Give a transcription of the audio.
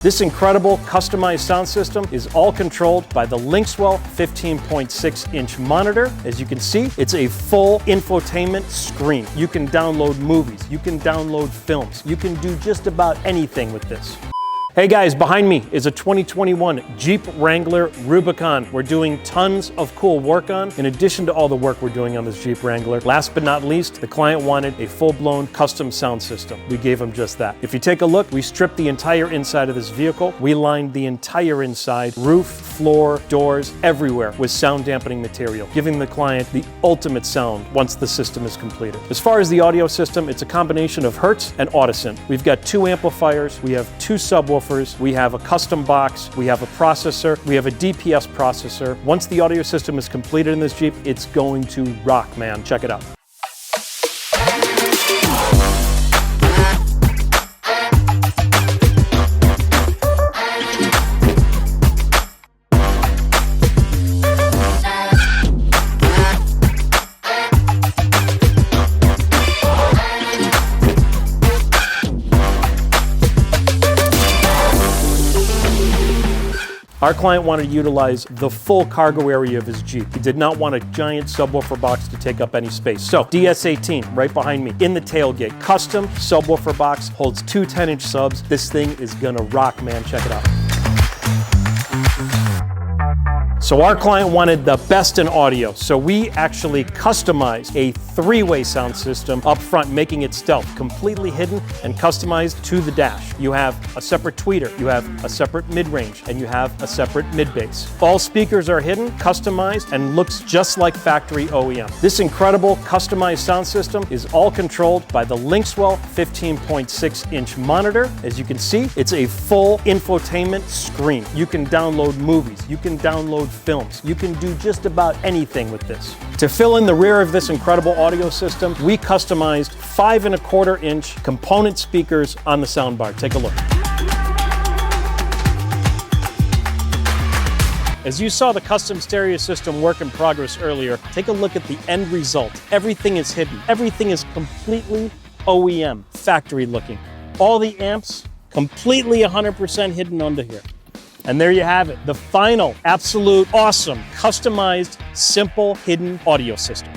This incredible customized sound system is all controlled by the LinksWell 15.6-inch monitor. As you can see, it's a full infotainment screen. You can download movies, you can download films, you can do just about anything with this. Hey guys, behind me is a 2021 Jeep Wrangler Rubicon. We're doing tons of cool work on. In addition to all the work we're doing on this Jeep Wrangler, last but not least, the client wanted a full-blown custom sound system. We gave him just that. If you take a look, we stripped the entire inside of this vehicle. We lined the entire inside, roof, floor, doors, everywhere with sound dampening material, giving the client the ultimate sound once the system is completed. As far as the audio system, it's a combination of Hertz and Audison. We've got 2 amplifiers, we have 2 subwoofers, we have a custom box, we have a processor, we have a DPS processor. Once the audio system is completed in this Jeep, it's going to rock, man. Check it out. Our client wanted to utilize the full cargo area of his Jeep. He did not want a giant subwoofer box to take up any space. So DS18 right behind me in the tailgate. Custom subwoofer box, holds 2 10-inch subs. This thing is gonna rock, man. Check it out. So our client wanted the best in audio, so we actually customized a 3-way sound system up front, making it stealth, completely hidden and customized to the dash. You have a separate tweeter, you have a separate mid-range, and you have a separate mid-bass. All speakers are hidden, customized, and looks just like factory OEM. This incredible customized sound system is all controlled by the LinksWell 15.6-inch monitor. As you can see, it's a full infotainment screen. You can download movies, you can download films. You can do just about anything with this. To fill in the rear of this incredible audio system, we customized 5¼ inch component speakers on the soundbar. Take a look. As you saw the custom stereo system work in progress earlier, take a look at the end result. Everything is hidden. Everything is completely OEM, factory looking. All the amps completely 100% hidden under here. And there you have it, the final, absolute, awesome, customized, simple, hidden audio system.